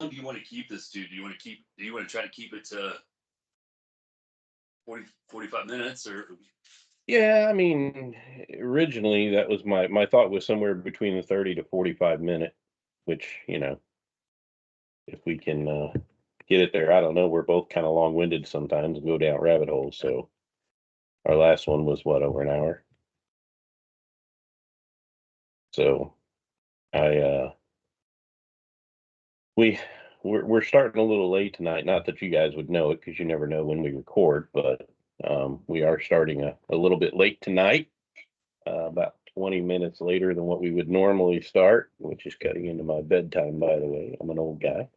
long do you want to keep this to? Do you want to try to keep it to 45 minutes or? Yeah, I mean, originally that was my thought was somewhere between the 30 to 45 minute, which, if we can get it there, I don't know. We're both kind of long-winded sometimes and go down rabbit holes. So our last one was what, over an hour? So I we we're starting a little late tonight. Not that you guys would know it because you never know when we record, but we are starting a little bit late tonight, about 20 minutes later than what we would normally start, which is cutting into my bedtime, by the way. I'm an old guy.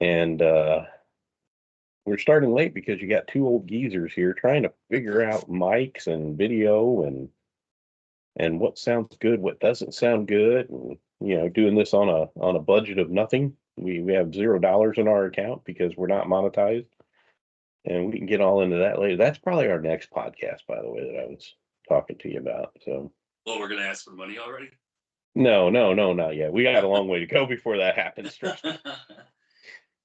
And we're starting late because you got two old geezers here trying to figure out mics and video and what sounds good, what doesn't sound good, and doing this on a budget of nothing. We have $0 in our account because we're not monetized, and we can get all into that later. That's probably our next podcast, by the way, that I was talking to you about. So, well, we're gonna ask for money already. No, not yet. We got a long way to go before that happens. Trust me.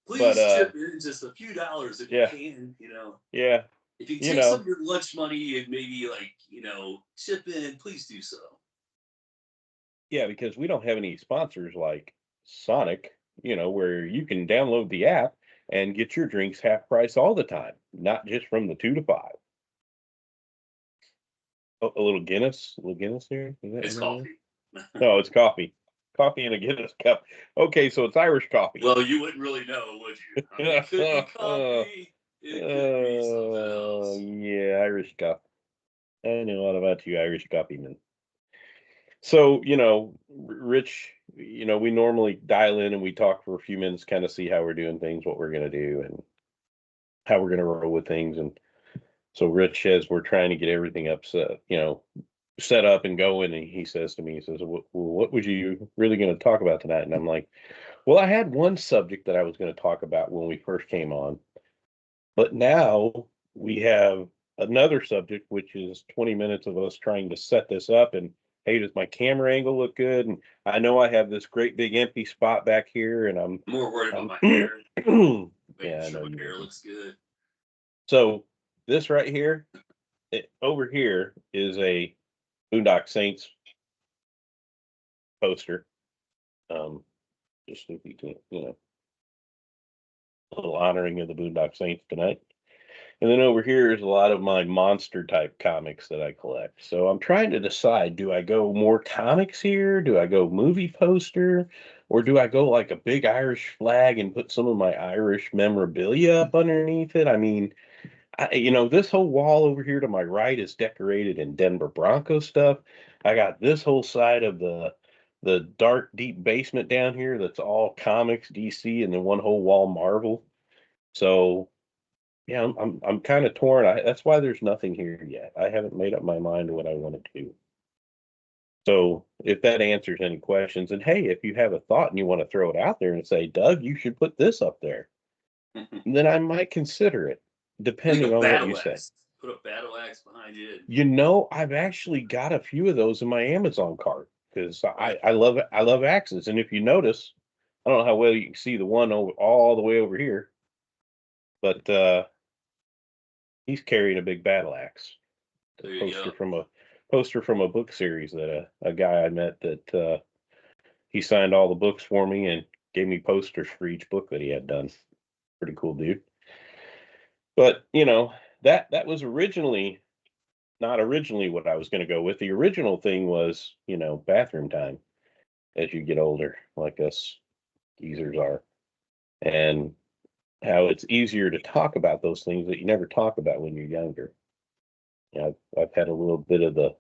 Please chip in just a few dollars if yeah, you can. Yeah. If you take some of your lunch money and maybe chip in, please do so. Yeah, because we don't have any sponsors like Sonic, where you can download the app and get your drinks half price all the time, not just from the 2 to 5. A little Guinness here. It's coffee. No, it's coffee. Coffee in a Guinness cup. Okay, so it's Irish coffee. Well, you wouldn't really know, would you? I mean, it could be coffee. It could be something else. Yeah, Irish coffee. I know all about you, Irish coffee men. So, Rich, we normally dial in and we talk for a few minutes, kind of see how we're doing things, what we're going to do, and how we're going to roll with things. And so Rich says we're trying to get everything set up and going. And he says to me, he says, well, what was you really going to talk about tonight? And I'm like, well, I had one subject that I was going to talk about when we first came on, but now we have another subject, which is 20 minutes of us trying to set this up. And hey, does my camera angle look good? And I know I have this great big empty spot back here, and I'm more worried about my hair. Yeah, I know my hair looks good. So this right here, over here is a Boondock Saints poster. Just if you can, a little honoring of the Boondock Saints tonight. And then over here is a lot of my monster type comics that I collect. So I'm trying to decide, do I go more comics here? Do I go movie poster? Or do I go like a big Irish flag and put some of my Irish memorabilia up underneath it? I mean, this whole wall over here to my right is decorated in Denver Broncos stuff. I got this whole side of the dark, deep basement down here that's all comics, DC, and then one whole wall Marvel. So yeah, I'm kind of torn. That's why there's nothing here yet. I haven't made up my mind what I want to do. So if that answers any questions, and hey, if you have a thought and you want to throw it out there and say, Doug, you should put this up there, then I might consider it, depending on what you say. Put a battle axe behind you. I've actually got a few of those in my Amazon cart because I love axes. And if you notice, I don't know how well you can see the one all the way over here, but he's carrying a big battle axe. Poster from a book series that a guy I met that he signed all the books for me and gave me posters for each book that he had done. Pretty cool dude. But that was not originally what I was going to go with. The original thing was bathroom time as you get older, like us geezers are, and how it's easier to talk about those things that you never talk about when you're younger. I've had a little bit of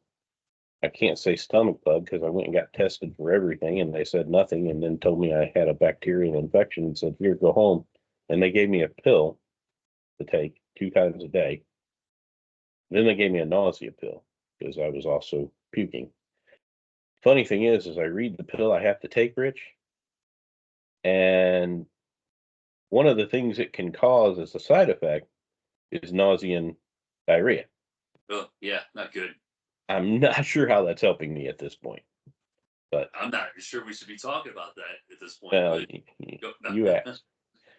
I can't say stomach bug because I went and got tested for everything and they said nothing and then told me I had a bacterial infection and said, here, go home. And they gave me a pill to take 2 times a day. Then they gave me a nausea pill because I was also puking. Funny thing is I read the pill I have to take, Rich, and one of the things it can cause as a side effect is nausea and diarrhea. Oh, yeah, not good. I'm not sure how that's helping me at this point. But I'm not sure we should be talking about that at this point. You asked.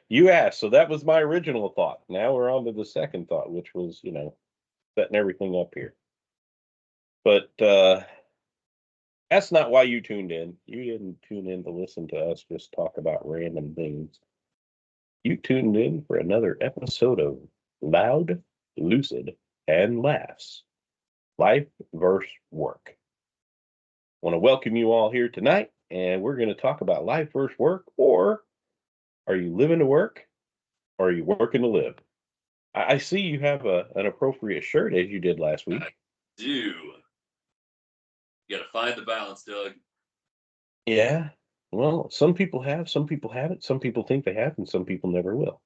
You asked. So that was my original thought. Now we're on to the second thought, which was, setting everything up here. But that's not why you tuned in. You didn't tune in to listen to us just talk about random things. You tuned in for another episode of Loud, Lucid, and Laughs. Life versus work. I want to welcome you all here tonight, and we're going to talk about life versus work, or are you living to work, or are you working to live? I see you have an appropriate shirt as you did last week. I do. You got to find the balance, Doug. Yeah. Well, some people have, some people haven't, some people think they have, and some people never will.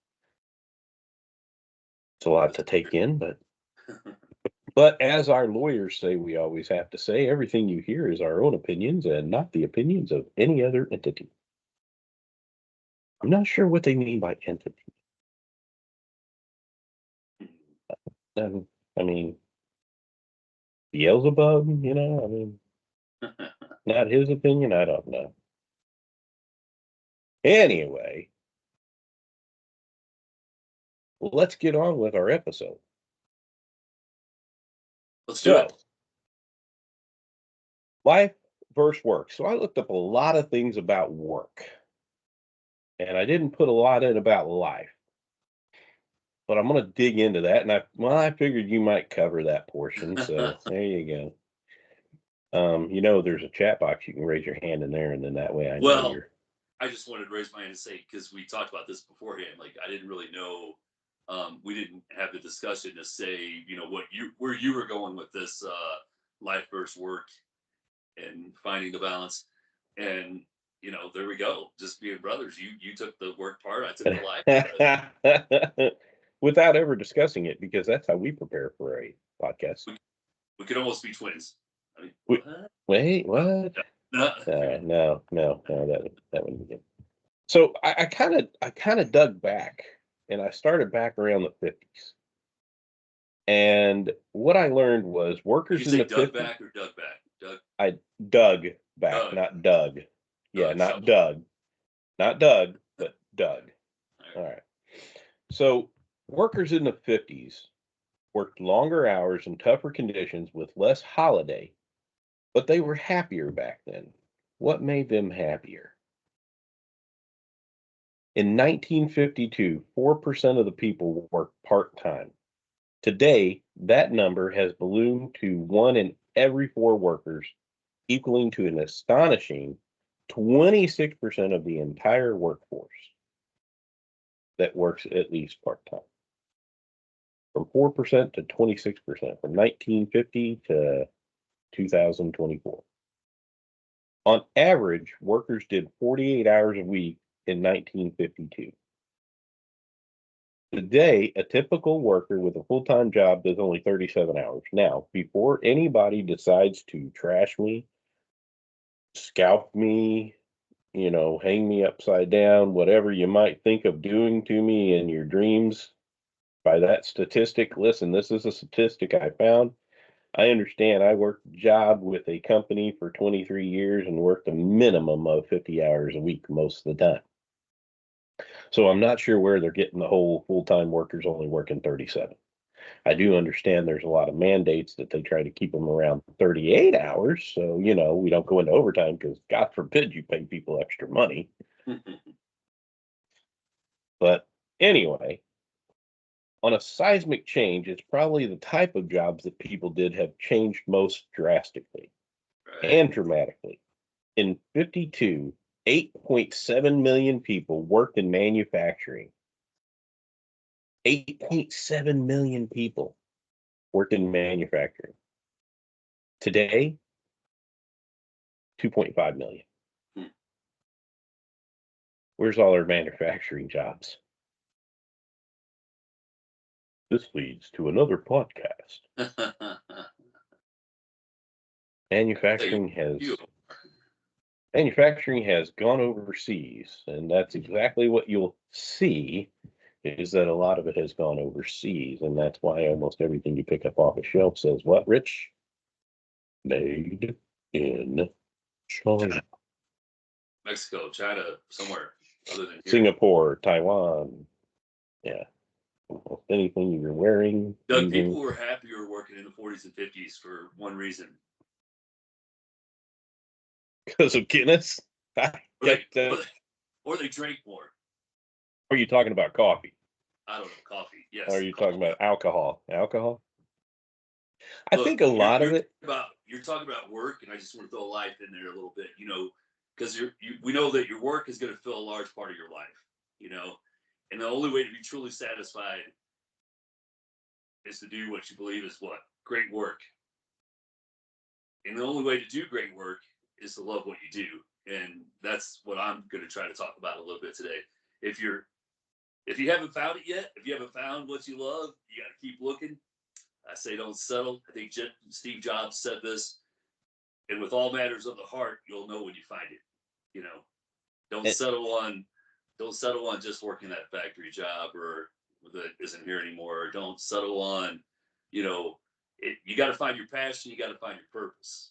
It's a lot to take in, but as our lawyers say, we always have to say, everything you hear is our own opinions and not the opinions of any other entity. I'm not sure what they mean by entity. I mean, Beelzebub, not his opinion, I don't know. Anyway, let's get on with our episode. Let's do it. Life versus work. So I looked up a lot of things about work. And I didn't put a lot in about life. But I'm going to dig into that. And I figured you might cover that portion. So there you go. There's a chat box. You can raise your hand in there. And then that way I know you're. I just wanted to raise my hand and say, because we talked about this beforehand, like I didn't really know, we didn't have the discussion to say, where you were going with this life versus work and finding the balance. And, there we go. Just being brothers. You took the work part, I took the life. Without ever discussing it, because that's how we prepare for a podcast. We could almost be twins. I mean, wait, what? No, that wouldn't be good. So I kind of dug back, and I started back around the 50s. And what I learned was workers in the 50s. Dug back or dug back? Doug. I dug back, not Doug. Yeah, not Doug. Not Doug, but Doug. All right. So workers in the 50s worked longer hours and tougher conditions with less holiday, but they were happier back then. What made them happier? In 1952, 4% of the people worked part-time. Today, that number has ballooned to 1 in every 4 workers, equaling to an astonishing 26% of the entire workforce that works at least part-time. From 4% to 26%, from 1950 to 2024. On average, workers did 48 hours a week in 1952. Today, a typical worker with a full-time job does only 37 hours. Now, before anybody decides to trash me, scalp me, hang me upside down, whatever you might think of doing to me in your dreams, by that statistic, listen, this is a statistic I found. I understand I worked a job with a company for 23 years and worked a minimum of 50 hours a week most of the time. So I'm not sure where they're getting the whole full-time workers only working 37. I do understand there's a lot of mandates that they try to keep them around 38 hours. So, we don't go into overtime because God forbid you pay people extra money. But anyway, on a seismic change, it's probably the type of jobs that people did have changed most drastically and dramatically. In 52, 8.7 million people worked in manufacturing. 8.7 million people worked in manufacturing. Today, 2.5 million. Where's all our manufacturing jobs? This leads to another podcast. Manufacturing has gone overseas, and that's exactly what you'll see, is that a lot of it has gone overseas, and that's why almost everything you pick up off a shelf says what, Rich? Made in China. Mexico, China, somewhere. other than here. Singapore, Taiwan. Yeah. Almost anything you're wearing, Doug, using. people were happier working in the 40s and 50s for one reason. Because of Guinness? Or they drank more. Are you talking about coffee? I don't know, coffee. Yes. Or are you talking about alcohol? Alcohol? I Look, think a lot of it. You're talking about work, and I just want to throw life in there a little bit, because we know that your work is going to fill a large part of your life, and the only way to be truly satisfied is to do what you believe is what great work, and the only way to do great work is to love what you do, and that's what I'm going to try to talk about a little bit today. If you haven't found it yet, if you haven't found what you love, you got to keep looking. I say don't settle. I think Steve Jobs said this, and with all matters of the heart, you'll know when you find it. Don't settle on just working that factory job or that isn't here anymore. Or don't settle on, you got to find your passion. You got to find your purpose.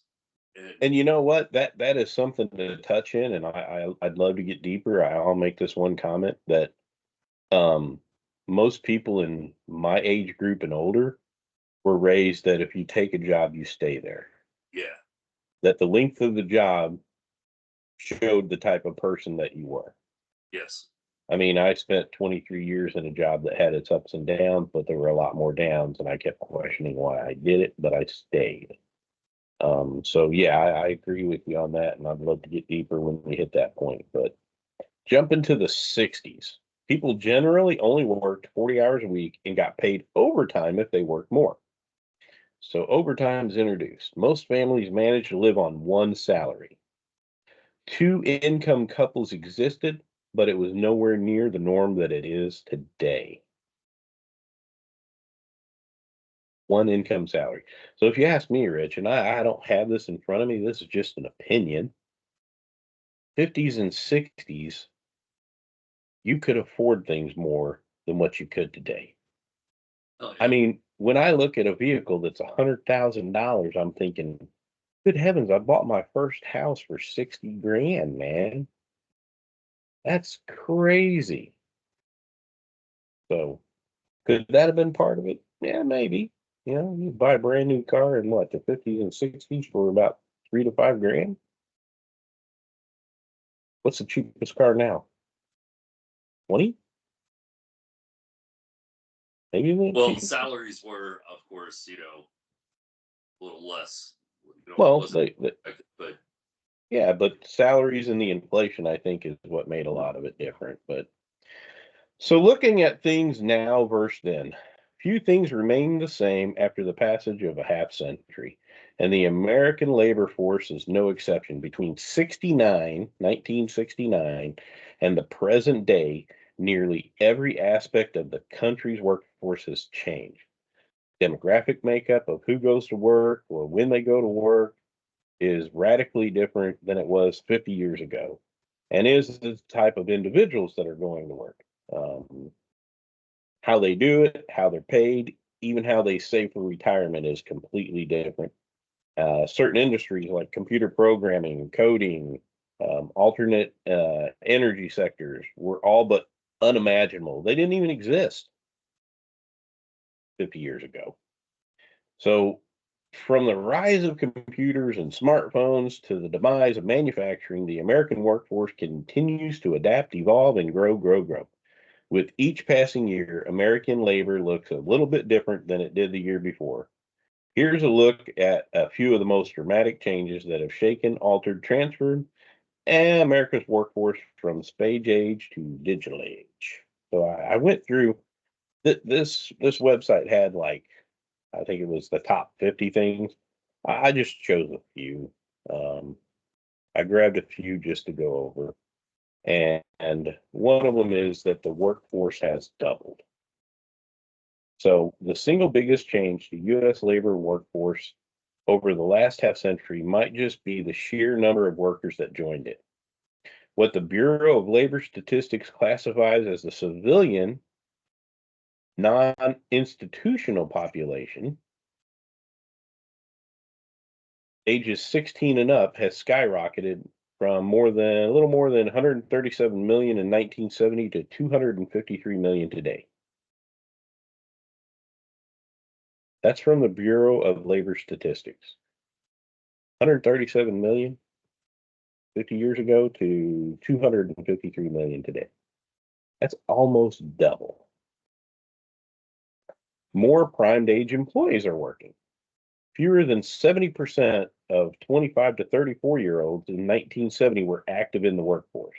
And you know what? That is something to touch in, and I'd love to get deeper. I'll make this one comment that most people in my age group and older were raised that if you take a job, you stay there. Yeah. That the length of the job showed the type of person that you were. Yes. I mean, I spent 23 years in a job that had its ups and downs, but there were a lot more downs, and I kept questioning why I did it, but I stayed. So yeah, I agree with you on that, and I'd love to get deeper when we hit that point. But jump into the 60s. People generally only worked 40 hours a week and got paid overtime if they worked more. So overtime is introduced. Most families managed to live on one salary. Two income couples existed, but it was nowhere near the norm that it is today. One income salary. So if you ask me, Rich, and I don't have this in front of me, this is just an opinion. 50s and 60s, you could afford things more than what you could today. Oh, yeah. I mean, when I look at a vehicle that's $100,000, I'm thinking, good heavens, I bought my first house for 60 grand, man. That's crazy. So could that have been part of it? Yeah, maybe. You buy a brand new car in what, the 50s and 60s for about 3 to 5 grand? What's the cheapest car now? 20? Maybe the Well, cheapest. salaries were, of course, a little less. Well, but yeah, but salaries and the inflation, I think, is what made a lot of it different. But so looking at things now versus then, few things remain the same after the passage of a half century, and the American labor force is no exception. Between 1969, and the present day, nearly every aspect of the country's workforce has changed. Demographic makeup of who goes to work or when they go to work is radically different than it was 50 years ago, and is the type of individuals that are going to work. How they do it, how they're paid, even how they save for retirement is completely different. Certain industries like computer programming, coding, alternate energy sectors were all but unimaginable. They didn't even exist 50 years ago. So, from the rise of computers and smartphones to the demise of manufacturing, the American workforce continues to adapt, evolve, and grow. With each passing year, American labor looks a little bit different than it did the year before. Here's a look at a few of the most dramatic changes that have shaken, altered, transferred America's workforce from space age to digital age. So I went through this website had like, I think it was the top 50 things. I just chose a few. Um, I grabbed a few just to go over. And one of them is that the workforce has doubled. So the single biggest change to U.S. labor workforce over the last half century might just be the sheer number of workers that joined it. What the Bureau of Labor Statistics classifies as the civilian non-institutional population, ages 16 and up, has skyrocketed from a little more than 137 million in 1970 to 253 million today. That's from the Bureau of Labor Statistics. 137 million 50 years ago to 253 million today. That's almost double. More prime age employees are working. Fewer than 70% of 25 to 34-year-olds in 1970 were active in the workforce.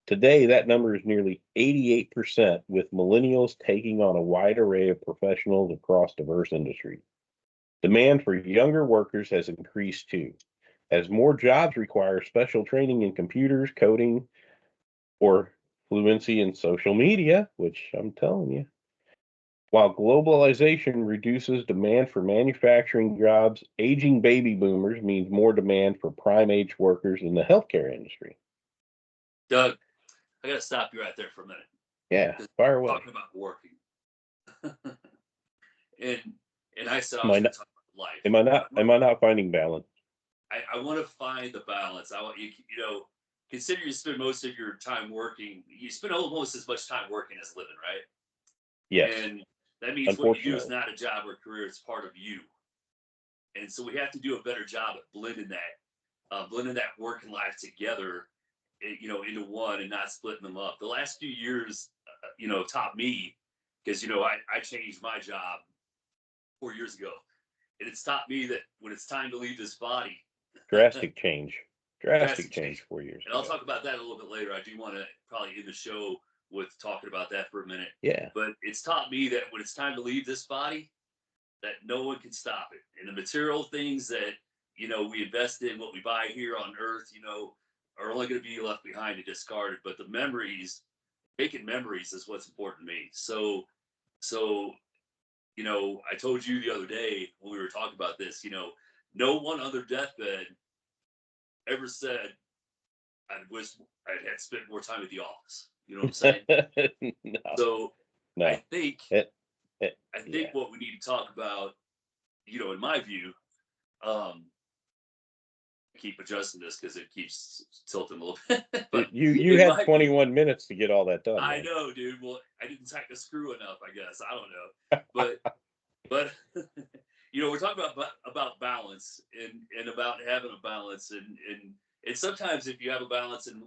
Today, that number is nearly 88%, with millennials taking on a wide array of professionals across diverse industries. Demand for younger workers has increased too, as more jobs require special training in computers, coding, or fluency in social media, which I'm telling you. While globalization reduces demand for manufacturing jobs, aging baby boomers means more demand for prime age workers in the healthcare industry. Doug, I got to stop you right there for a minute. Yeah, fire away. Talking about working. and I said I Am was I going not, to talk about life. am I not finding balance? I want to find the balance. I want you know, consider you spend most of your time working. You spend almost as much time working as living, right? Yes. And that means what you do is Unfortunately. not a job or career; it's part of you. And so we have to do a better job at blending that work and life together, you know, into one and not splitting them up. The last few years, you know, taught me because you know I changed my job 4 years ago, and it's taught me that when it's time to leave this body, Drastic change. Drastic drastic change change. 4 years And I'll ago. talk about that a little bit later. I do want to probably end the show with talking about that for a minute. Yeah. But it's taught me that when it's time to leave this body, that no one can stop it. And the material things that, you know, we invest in, what we buy here on earth, you know, are only going to be left behind and discarded. But the memories, making memories is what's important to me. So, you know, I told you the other day when we were talking about this, you know, no one on their deathbed ever said, I wish I had spent more time at the office. You know what I'm saying? No. So I No. think It, I think yeah. what we need to talk about, you know, in my view, um, keep adjusting this because it keeps tilting a little bit. But You in had my view, 21 minutes to get all that done, I man. know, dude. Well, I didn't tighten the screw enough, I guess. I don't know, but you know, we're talking about balance and about having a balance and sometimes if you have a balance in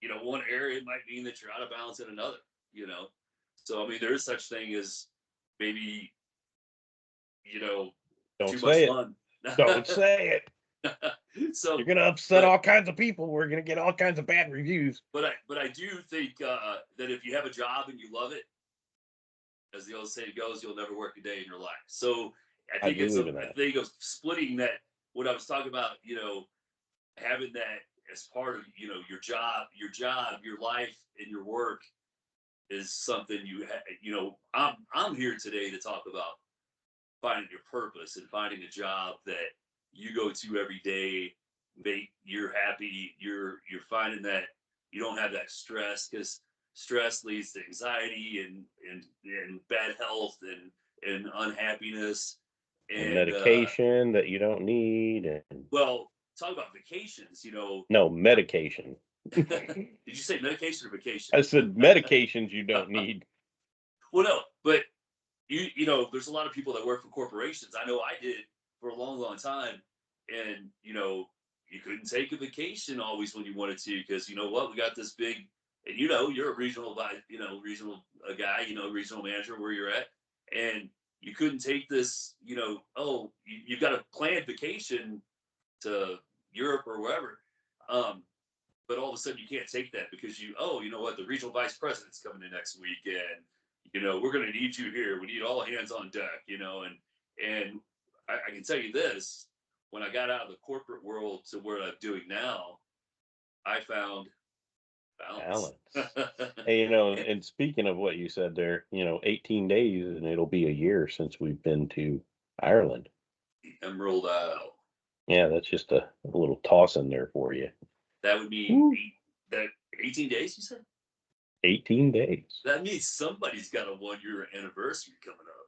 you know one area, it might mean that you're out of balance in another. You know, so I mean, there is such thing as maybe you know Don't too much say it. fun. Don't say it. So, You're gonna upset but all kinds of people. We're gonna get all kinds of bad reviews. but I do think that if you have a job and you love it, as the old saying goes, you'll never work a day in your life. So I I think it's believe in a that. thing of splitting that. What I was talking about, you know, having that as part of you know your life, and your work is something you know. I'm here today to talk about finding your purpose and finding a job that you go to every day. Make you're happy. You're finding that you don't have that stress because stress leads to anxiety and bad health and unhappiness. And And medication that you don't need. And well, talk about vacations. You know, no medication. did you say medication or vacation? I said medications you don't need. Well, no, but you know, there's a lot of people that work for corporations. I know I did for a long time, and you know, you couldn't take a vacation always when you wanted to because you know what, we got this big, and you know, you're a regional guy, you know, regional manager where you're at, and you couldn't take this, you know, oh, you've got a planned vacation to Europe or wherever. Um, but all of a sudden you can't take that because you know what, the regional vice president's coming in next week, and you know we're going to need you here. We need all hands on deck, you know, and I can tell you this: when I got out of the corporate world to where I'm doing now, I found balance. Balance. Hey, you know, and speaking of what you said there, 18 days and it'll be a year since we've been to Ireland. Emerald Isle. Yeah, that's just a little toss in there for you. That would mean Woo. 18 days. You said 18 days. that means somebody's got a 1 year anniversary coming up.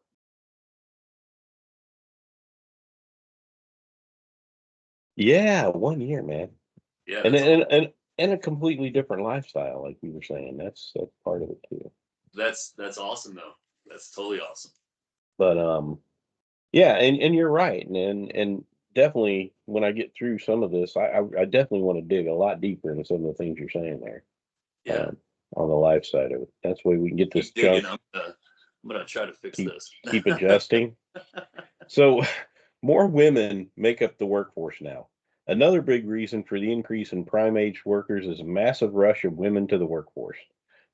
Yeah, 1 year, man. Yeah, and that's awesome. and a completely different lifestyle, like you were saying. That's part of it too. That's awesome though. That's totally awesome. But yeah, and you're right, and definitely when I get through some of this, I definitely want to dig a lot deeper into some of the things you're saying there, Yeah. on the life side of it. That's the way we can get this Keep digging. junk, I'm gonna try to fix keep this. keep adjusting. So, more women make up the workforce now. Another big reason for the increase in prime age workers is a massive rush of women to the workforce,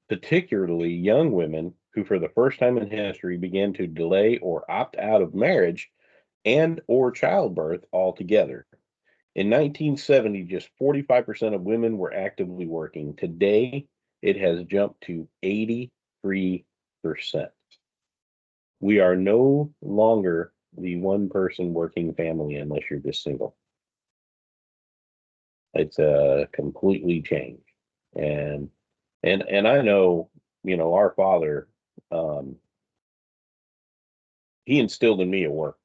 particularly young women who, for the first time in history, began to delay or opt out of marriage and or childbirth altogether. In 1970, just 45% of women were actively working. Today, it has jumped to 83%. We are no longer the one person working family unless you're just single. It's completely changed. And and I know, our father, um, he instilled in me a work,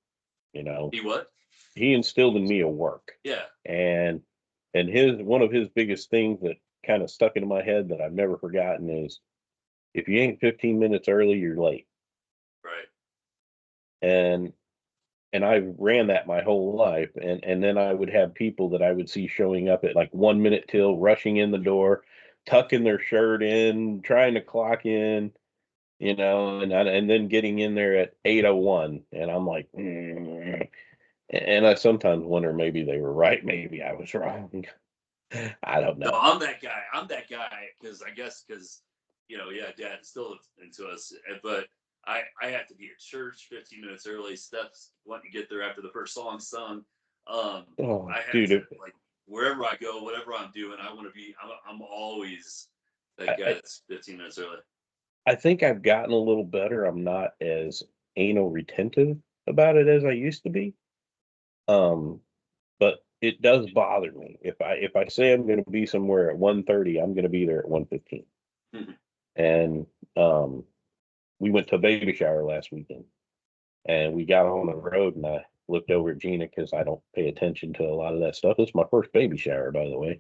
you know. He what? He instilled in me a work. Yeah. And his one of his biggest things that kind of stuck into my head that I've never forgotten is if you ain't 15 minutes early, you're late. Right. And I ran that my whole life, and then I would have people that I would see showing up at like 1 minute till, rushing in the door, tucking their shirt in, trying to clock in, and then getting in there at 8:01, and I'm like, "Mm." And I sometimes wonder maybe they were right, maybe I was wrong. I don't No, know. I'm that guy. I'm that guy because I guess because yeah, Dad instilled it into us, but I have to be at church 15 minutes early. Steph's wanting to get there after the first song sung. Oh, I have to dude, like wherever I go, whatever I'm doing, I want to be. I'm always that guy I, that's 15 minutes early. I think I've gotten a little better. I'm not as anal retentive about it as I used to be. Um, but it does bother me. If I say I'm going to be somewhere at 1:30, I'm going to be there at 1:15. Mhm. And um, we went to a baby shower last weekend, and we got on the road, and I looked over at Gina because I don't pay attention to a lot of that stuff. It's my first baby shower, by the way.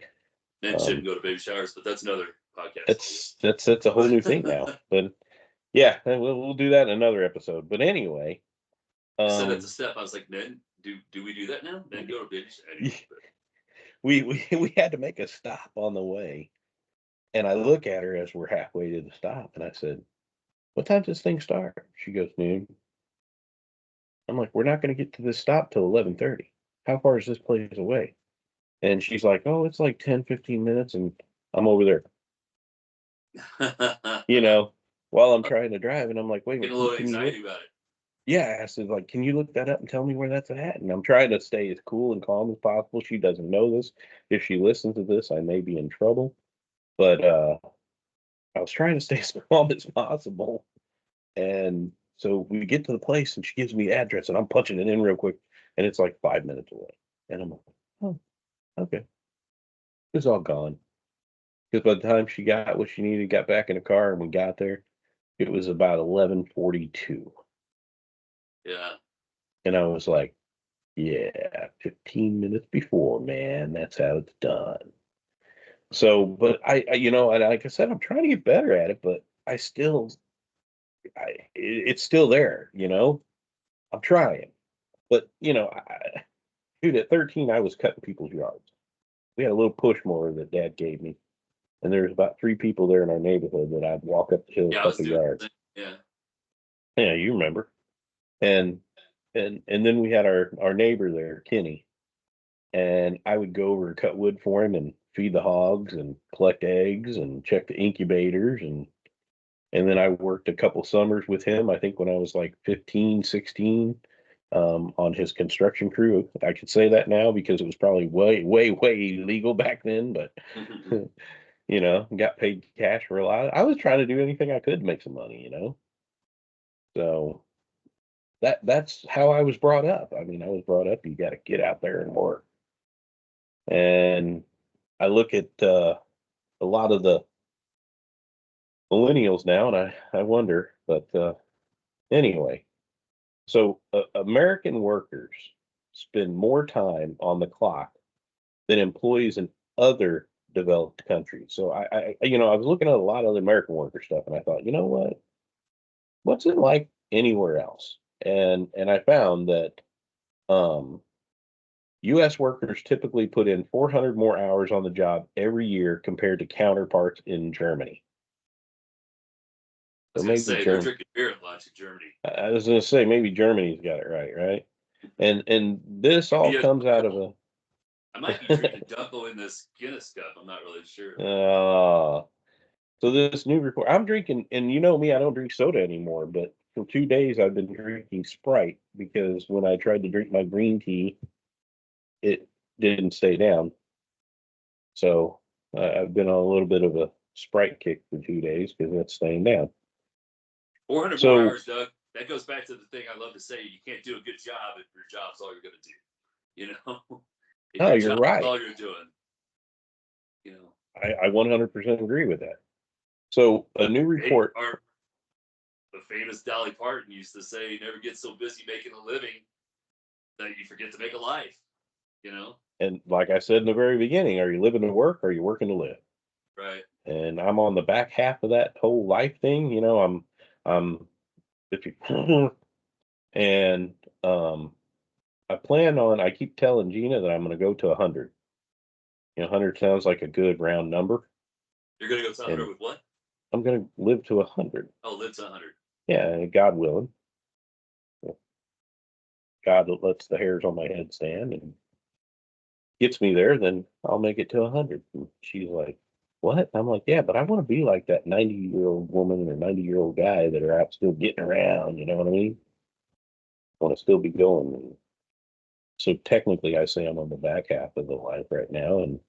And Um, shouldn't go to baby showers, but that's another podcast. that's a whole new thing now. But yeah, we'll do that in another episode. But anyway, I said that to um, Steph. I was like, "Men, do we do that now? Men go to baby shower anyway." But we had to make a stop on the way, and I look at her as we're halfway to the stop, and I said, "What time does this thing start?" She goes, "Noon." I'm like, "We're not going to get to this stop till 11:30. How far is this place away?" And she's like, "Oh, it's like 10, 15 minutes," and I'm over there, you know, while I'm trying to drive, and I'm like, "Wait a getting minute, a little can you look?" anxiety about it. Yeah, I said, like, "Can you look that up and tell me where that's at?" And I'm trying to stay as cool and calm as possible. She doesn't know this. If she listens to this, I may be in trouble. But I was trying to stay as calm as possible. And so we get to the place, and she gives me the address, and I'm punching it in real quick, and it's like 5 minutes away. And I'm like, "Oh, okay." It's all gone. Because by the time she got what she needed, got back in the car, and we got there, it was about 11:42. Yeah. And I was like, "Yeah, 15 minutes before, man. That's how it's done." So, but and like I said, I'm trying to get better at it, but it's still there. I'm trying, but dude, at 13, I was cutting people's yards. We had a little push mower that Dad gave me, and there's about three people there in our neighborhood that I'd walk up the hill Yeah, a I was couple doing yards. the thing. Yeah. Yeah, you remember. And and then we had our neighbor there, Kenny, and I would go over and cut wood for him and feed the hogs and collect eggs and check the incubators, and then I worked a couple summers with him, I think when I was like 15, 16, on his construction crew. I could say that now because it was probably way, way, way illegal back then, but got paid cash for a lot. I was trying to do anything I could to make some money. So that's how I was brought up. I mean, I was brought up, you got to get out there and work. And I look at a lot of the millennials now, and I wonder, but anyway. So American workers spend more time on the clock than employees in other developed countries. So I was looking at a lot of the American worker stuff, and I thought, you know what? What's it like anywhere else? And I found that um, U.S. workers typically put in 400 more hours on the job every year compared to counterparts in Germany. I So was gonna maybe say they're Germany. drinking beer at lunch in Germany. I was going to say maybe Germany's got it right, right? And this all Maybe a comes out of Dunkel. I might be a drinking Dunkel in this Guinness cup. I'm not really sure. uh, so this new report, I'm drinking, and you know me, I don't drink soda anymore, but for 2 days I've been drinking Sprite because when I tried to drink my green tea, it didn't stay down. So I've been on a little bit of a Sprite kick for 2 days because that's staying down. 400 more So hours, Doug. That goes back to the thing I love to say. You can't do a good job if your job's all you're going to do. You know, if no, your you're job is right. all you're doing, you know, I 100% agree with that. So a new hey, report, the famous Dolly Parton used to say, "You never get so busy making a living that you forget to make a life." You know, and like I said in the very beginning, are you living to work or are you working to live? right? And I'm on the back half of that whole life thing. I'm 50, and I plan on. I keep telling Gina that I'm going to go to 100. 100 sounds like a good round number, You're going to go to 100 and with what? I'm going to live to 100. Oh, live to 100. Yeah, God willing. God lets the hairs on my head stand and gets me there, then I'll make it to 100. And she's like, "What?" I'm like, "Yeah, but I want to be like that 90-year-old woman or 90-year-old guy that are out still getting around. You know what I mean? Want to still be going." And so technically, I say I'm on the back half of the life right now, and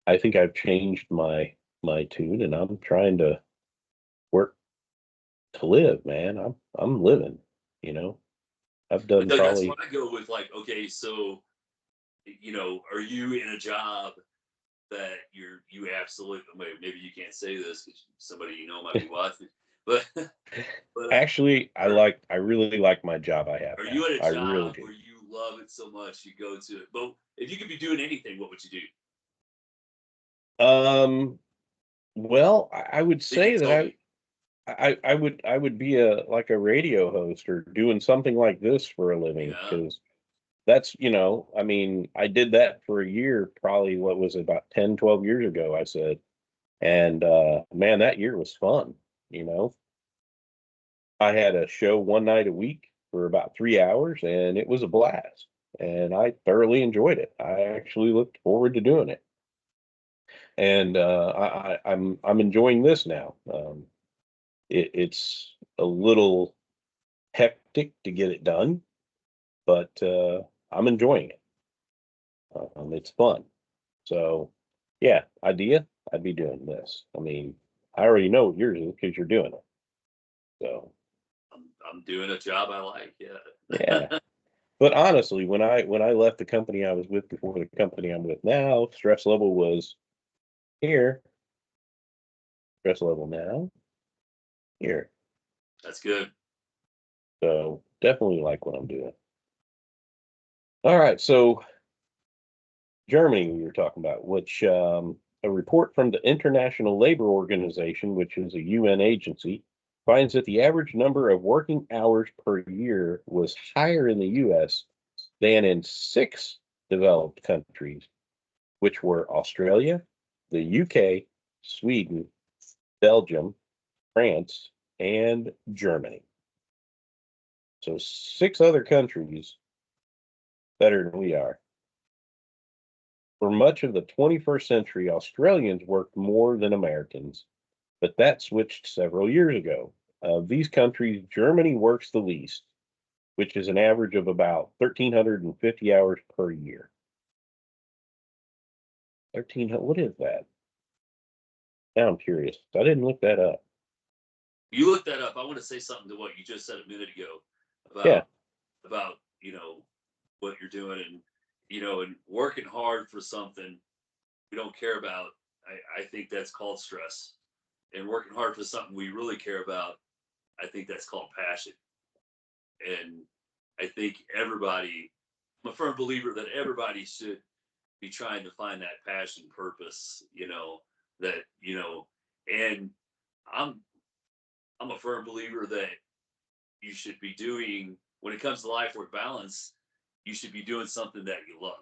I think I've changed my tune, and I'm trying to work to live, man. I'm living. You know, I've But done Doug, that's why probably. I go with like, okay, so, are you in a job that you absolutely, maybe you can't say this because somebody might be watching, but Actually, are, I really like my job I have are now. you at a I really job do. where you love it so much you go to it? But if you could be doing anything, what would you do? Um, well, I would You can say that tell me. I would be a like a radio host or doing something like this for a living Yeah. because that's, I mean, I did that for a year, probably what was it, about 10, 12 years ago, I said. And man, that year was fun, you know. I had a show one night a week for about 3 hours and it was a blast. And I thoroughly enjoyed it. I actually looked forward to doing it. And I'm enjoying this now. It's a little hectic to get it done, but I'm enjoying it. It's fun. So, yeah, idea, I'd be doing this. I mean, I already know what yours is because you're doing it. So, I'm doing a job I like. yeah. Yeah. But honestly, when I left the company I was with before the company I'm with now, stress level was here. Stress level now here. That's good. So definitely like what I'm doing. All right, so Germany we were talking about, which a report from the International Labor Organization, which is a UN agency, finds that the average number of working hours per year was higher in the US than in six developed countries, which were Australia, the UK, Sweden, Belgium, France, and Germany. So six other countries better than we are. For much of the 21st century, Australians worked more than Americans, but that switched several years ago. Of these countries, Germany works the least, which is an average of about 1,350 hours per year. 1300, what is that? Now I'm curious. I didn't look that up. You look that up. I want to say something to what you just said a minute ago Yeah, about what you're doing and and working hard for something we don't care about. I think that's called stress. And working hard for something we really care about, I think that's called passion. And I think I'm a firm believer that everybody should be trying to find that passion, purpose, that, and I'm, I'm a firm believer that you should be doing, when it comes to life work balance, you should be doing something that you love.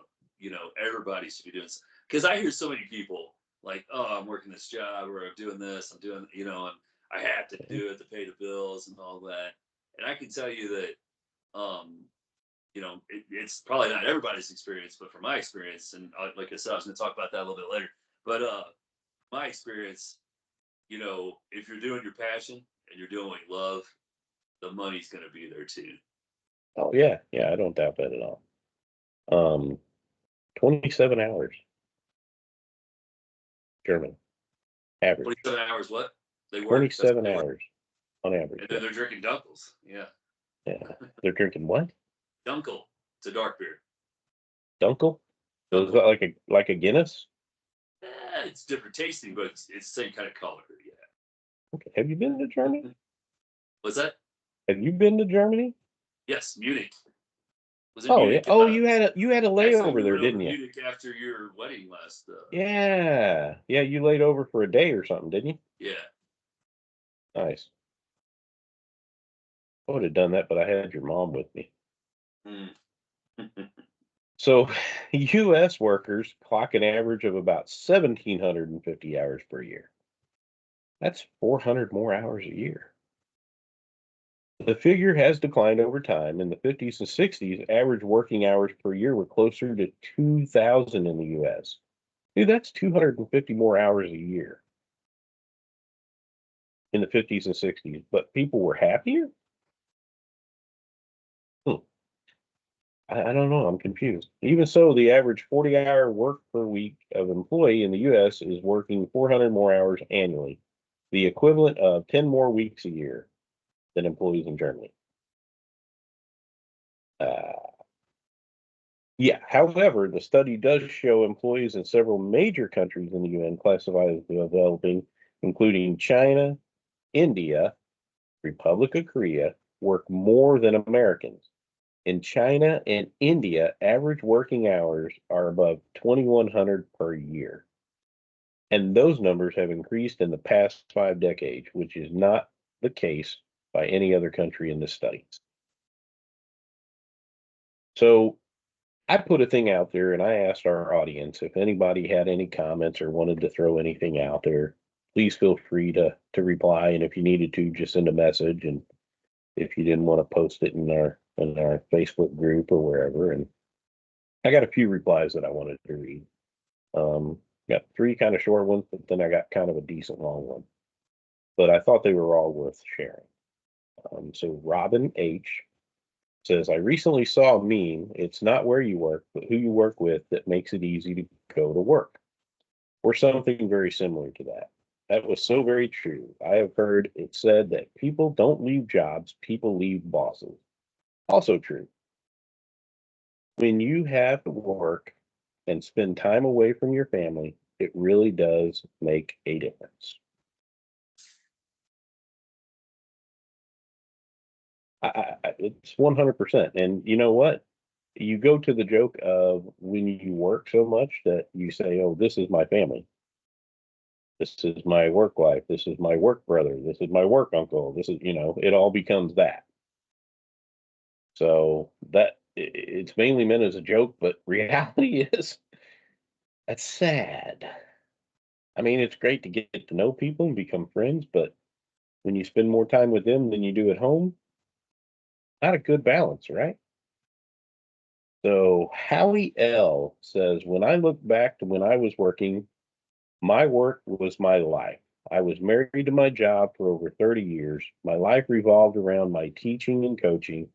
Everybody should be doing, because I hear so many people like, oh, I'm working this job, or I'm doing this, I'm doing, and I have to do it to pay the bills and all that. And I can tell you that, it's probably not everybody's experience, but from my experience, and like I said, I was going to talk about that a little bit later. But my experience, if you're doing your passion and you're doing what you love, the money's going to be there too. Oh yeah, yeah, I don't doubt that at all. Um, 27 hours, German average. 27 hours, what? They work? That's what 27 they work. hours on average. And then Yeah, they're drinking Dunkels. Yeah. yeah. They're drinking what? Dunkel. It's a dark beer. Dunkel? So is Dunkel. that like a Guinness? It's different tasting, but it's the same kind of color. Yeah. Okay. Have you been to Germany? Was that? Have you been to Germany? Yes, Munich. Was in Oh yeah. Munich. Oh, you had a Actually, layover we there, went over didn't to you? Munich after your wedding last. Yeah. Yeah, you laid over for a day or something, didn't you? Yeah. Nice. I would have done that, but I had your mom with me. Mm. So, U.S. workers clock an average of about 1,750 hours per year. That's 400 more hours a year. The figure has declined over time. In the 50s and 60s, average working hours per year were closer to 2,000 in the U.S. Dude, that's 250 more hours a year in the 50s and 60s, but people were happier? Hmm. I don't know. I'm confused. Even so, the average 40-hour work per week of employee in the U.S. is working 400 more hours annually, the equivalent of 10 more weeks a year than employees in Germany. Uh, yeah, however, the study does show employees in several major countries in the UN classified as developing, including China, India, Republic of Korea, work more than Americans. In China and India, average working hours are above 2,100 per year. And those numbers have increased in the past 5 decades, which is not the case by any other country in this study. So I put a thing out there and I asked our audience if anybody had any comments or wanted to throw anything out there. Please feel free to reply. And if you needed to, just send a message. And if you didn't want to post it in our Facebook group or wherever. And I got a few replies that I wanted to read. Got three kind of short ones, but then I got kind of a decent long one. But I thought they were all worth sharing. So Robin H says, I recently saw a meme. It's not where you work, but who you work with that makes it easy to go to work, or something very similar to that. That was so very true. I have heard it said that people don't leave jobs, people leave bosses. Also true. When you have to work and spend time away from your family, it really does make a difference. It's 100%. And you know what? You go to the joke of when you work so much that you say, oh, this is my family. This is my work wife. This is my work brother. This is my work uncle. This is, it all becomes that. So it's mainly meant as a joke, but reality is that's sad. I mean, it's great to get to know people and become friends, but when you spend more time with them than you do at home, not a good balance, right? So Howie L says, when I look back to when I was working, my work was my life. I was married to my job for over 30 years. My life revolved around my teaching and coaching.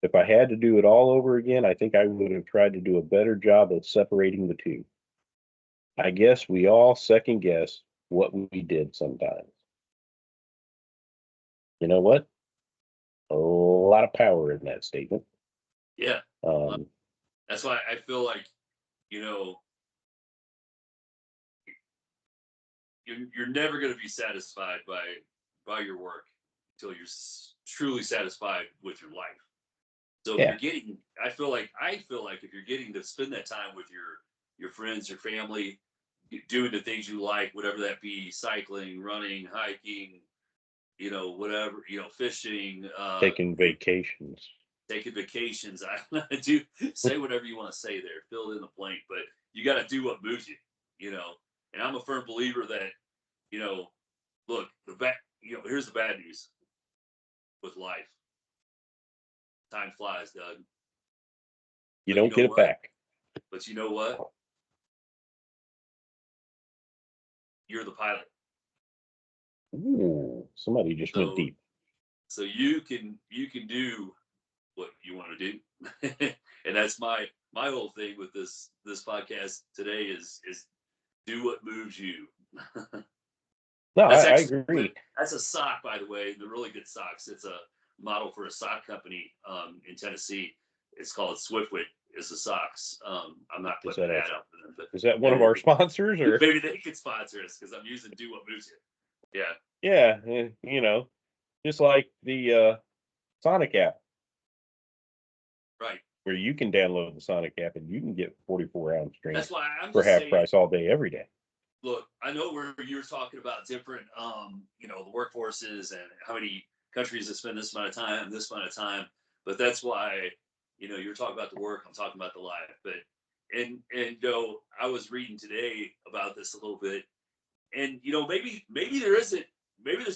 If I had to do it all over again, I think I would have tried to do a better job of separating the two. I guess we all second guess what we did sometimes. You know what? A lot of power in that statement. Yeah. Um, That's why I feel like, you know, you're never going to be satisfied by your work until you're truly satisfied with your life. So if yeah, you're getting, I feel like if you're getting to spend that time with your friends, your family, doing the things you like, whatever that be, cycling, running, hiking, whatever, fishing, Taking vacations. taking vacations. I do say whatever you want to say there, fill in the blank, but you got to do what moves you, and I'm a firm believer that, you know, look, here's the bad news with life. Time flies, Doug. You But don't get it back. But you know what? You're the pilot. Ooh, somebody just went deep. So you can do what you want to do. And that's my whole thing with this podcast today is do what moves you. No, I agree. That's a sock, by the way. They're really good socks. It's a model for a sock company in Tennessee. It's called Swiftwick. Is the socks. I'm not putting an ad out for them, but is that one of our sponsors, or maybe they could sponsor us because I'm using Do What Moves You. Yeah, just like the Sonic app, right? Where you can download the Sonic app and you can get 44-ounce drinks. That's why I'm for just half saying, price all day, every day. Look, I know where you're talking about different, the workforces and how many countries that spend this amount of time, but that's why, you're talking about the work, I'm talking about the life. But and Joe, I was reading today about this a little bit, and maybe there's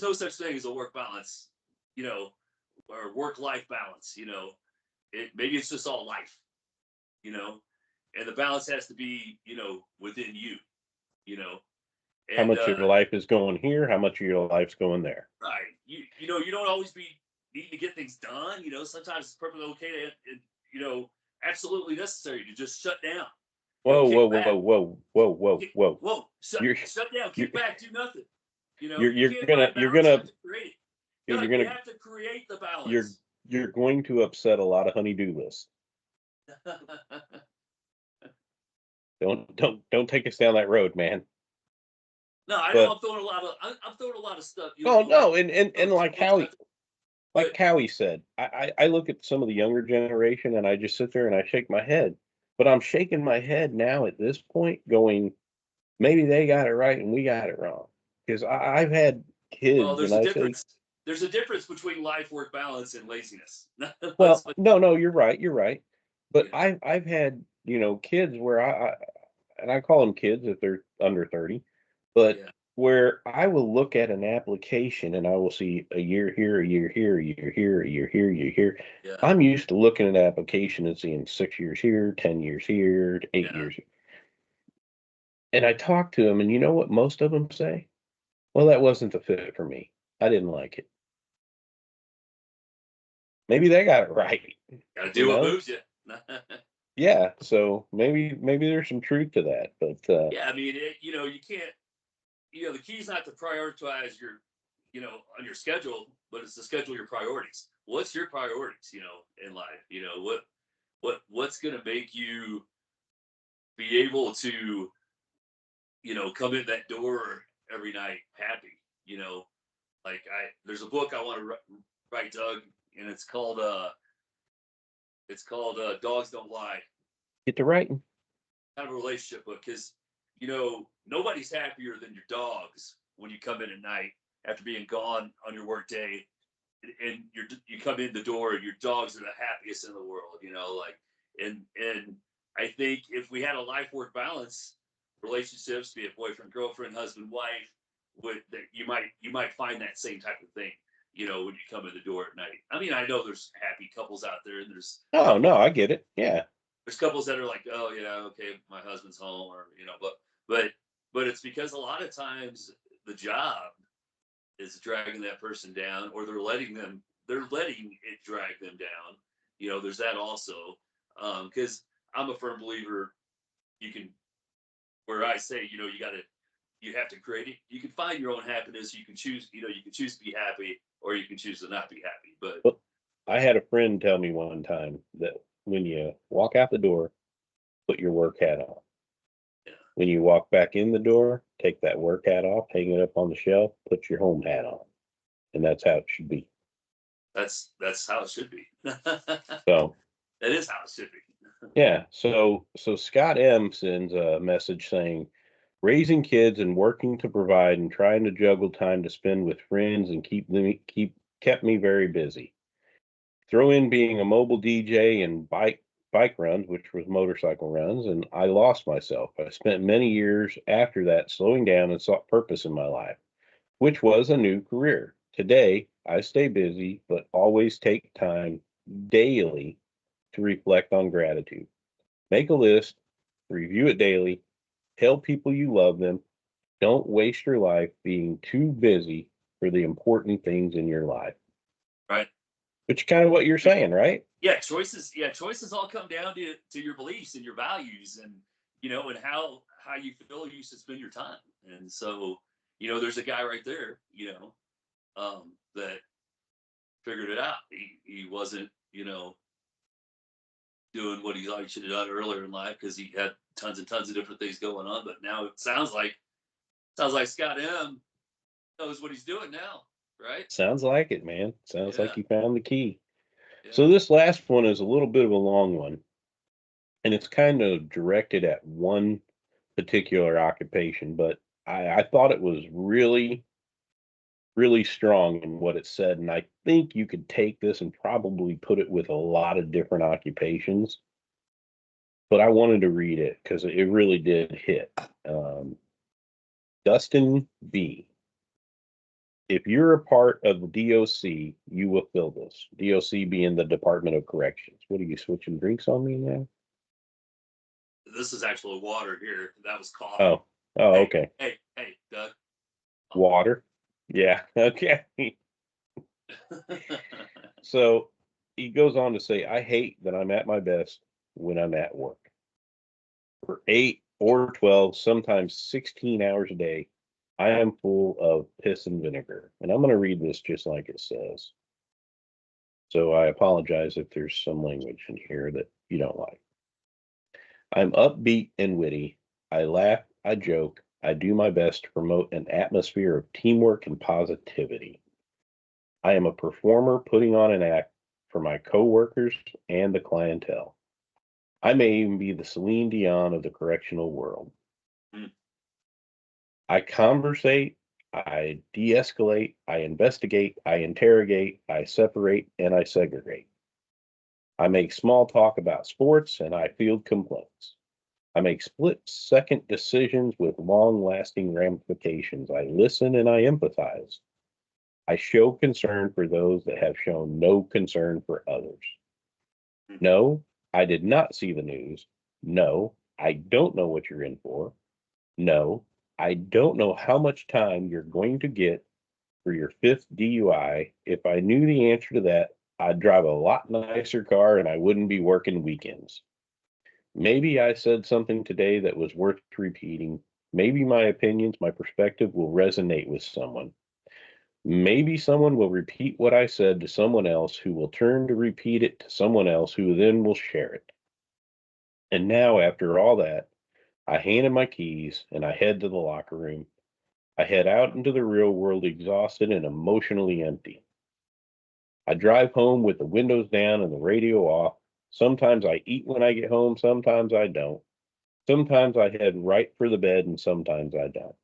no such thing as a work balance, or work life balance. Maybe it's just all life, and the balance has to be, within you. And, how much of your life is going here? How much of your life's going there? Right. You don't always be needing to get things done. Sometimes it's perfectly okay to, absolutely necessary to just shut down. Whoa. Shut down, kick back, do nothing. You're gonna you have to create the balance. You're going to upset a lot of honey-do lists. Don't take us down that road, man. No, I know. I'm throwing a lot of stuff. No, and like Howie said, I look at some of the younger generation and I just sit there and I shake my head. But I'm shaking my head now at this point, going, maybe they got it right and we got it wrong. Because I've had kids. Well, there's a difference. There's a difference between life-work balance and laziness. Well, no, you're right. But yeah. I've had kids where I call them kids if they're under 30, but yeah. Where I will look at an application and I will see a year here, a year here, a year here, a year here, a year here. Yeah. I'm used to looking at an application and seeing 6 years here, 10 years here, 8 years here. And I talk to them, and you know what most of them say? Well, that wasn't the fit for me. I didn't like it. Maybe they got it right. Gotta do what moves you. Yeah, so maybe there's some truth to that, but yeah, I mean, you can't. The key is not to prioritize your, on your schedule, but it's to schedule your priorities. What's your priorities, in life? What's going to make you be able to, come in that door every night happy, there's a book I want to write, Doug, and it's called Dogs Don't Lie. Get to writing. Kind of a relationship book, because nobody's happier than your dogs when you come in at night after being gone on your work day, and you come in the door and your dogs are the happiest in the world. And I think if we had a life-work balance, relationships, be it boyfriend, girlfriend, husband, wife, you might find that same type of thing. When you come in the door at night. I mean, I know there's happy couples out there, and there's no, I get it. Yeah. There's couples that are like, oh yeah, okay, my husband's home, or but it's because a lot of times the job is dragging that person down, or they're letting it drag them down. There's that also, because I'm a firm believer. Where I say, you have to create it. You can find your own happiness. You can choose, you can choose to be happy, or you can choose to not be happy. But I had a friend tell me one time that when you walk out the door, put your work hat on. Yeah. When you walk back in the door, take that work hat off, hang it up on the shelf, put your home hat on. And that's how it should be. That's how it should be. So, That is how it should be. Yeah. So Scott M sends a message saying, raising kids and working to provide and trying to juggle time to spend with friends and keep kept me very busy. Throw in being a mobile DJ and bike runs, which was motorcycle runs, and I lost myself. I spent many years after that slowing down and sought purpose in my life, which was a new career. Today, I stay busy, but always take time daily to reflect on gratitude. Make a list, review it daily, tell people you love them. Don't waste your life being too busy for the important things in your life. Right. Which is kind of what you're saying, right? Yeah, choices. Yeah, choices all come down to your beliefs and your values, and and how you feel you should spend your time. And so, there's a guy right there, that figured it out. He wasn't, doing what he thought he should have done earlier in life because he had tons and tons of different things going on. But now it sounds like Scott M knows what he's doing now, right? Sounds like it, man. Sounds like Yeah, you found the key. So yeah. this last one is a little bit of a long one, and it's kind of directed at one particular occupation, but I thought it was really, really strong in what it said. And I think you could take this and probably put it with a lot of different occupations. But I wanted to read it because it really did hit. Um, Dustin B. If you're a part of the DOC, you will feel this. DOC being the Department of Corrections. What are you switching drinks on me now? This is actual water here. That was coffee. Oh, oh, Hey, okay. hey, Doug. Water. Yeah, okay. So he goes on to say, I hate that I'm at my best when I'm at work. For 8 or 12, sometimes 16 hours a day, I am full of piss and vinegar. And I'm going to read this just like it says. So I apologize if there's some language in here that you don't like. I'm upbeat and witty. I laugh, I joke, I do my best to promote an atmosphere of teamwork and positivity. I am a performer putting on an act for my coworkers and the clientele. I may even be the Celine Dion of the correctional world. Hmm. I conversate, I de escalate, I investigate, I interrogate, I separate, and I segregate. I make small talk about sports and I field complaints. I make split second decisions with long lasting ramifications. I listen and I empathize. I show concern for those that have shown no concern for others. Hmm. No, I did not see the news. No, I don't know what you're in for. No, I don't know how much time you're going to get for your fifth DUI. If I knew the answer to that, I'd drive a lot nicer car and I wouldn't be working weekends. Maybe I said something today that was worth repeating. Maybe my opinions, my perspective will resonate with someone. Maybe someone will repeat what I said to someone else who will turn to repeat it to someone else who then will share it. And now, after all that, I hand him my keys and I head to the locker room. I head out into the real world exhausted and emotionally empty. I drive home with the windows down and the radio off. Sometimes I eat when I get home, sometimes I don't. Sometimes I head right for the bed and sometimes I don't.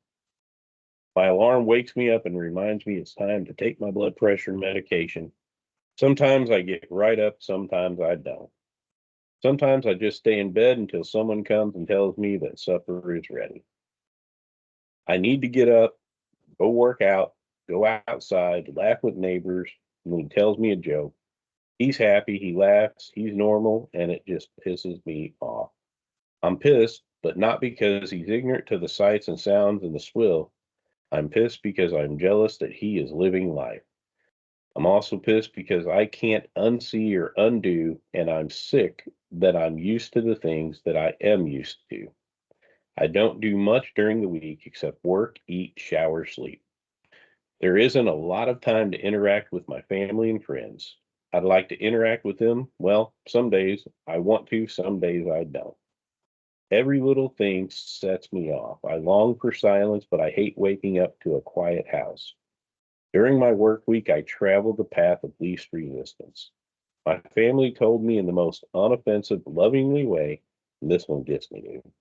My alarm wakes me up and reminds me it's time to take my blood pressure medication. Sometimes I get right up, sometimes I don't. Sometimes I just stay in bed until someone comes and tells me that supper is ready. I need to get up, go work out, go outside, laugh with neighbors, and he tells me a joke. He's happy, he laughs, he's normal, and it just pisses me off. I'm pissed, but not because he's ignorant to the sights and sounds and the swill. I'm pissed because I'm jealous that he is living life. I'm also pissed because I can't unsee or undo, and I'm sick that I'm used to the things that I am used to. I don't do much during the week except work, eat, shower, sleep. There isn't a lot of time to interact with my family and friends. I'd like to interact with them. Well, some days I want to, some days I don't. Every little thing sets me off. I long for silence, but I hate waking up to a quiet house. During my work week, I travel the path of least resistance. My family told me in the most unoffensive, lovingly way, and this one gets me, dude,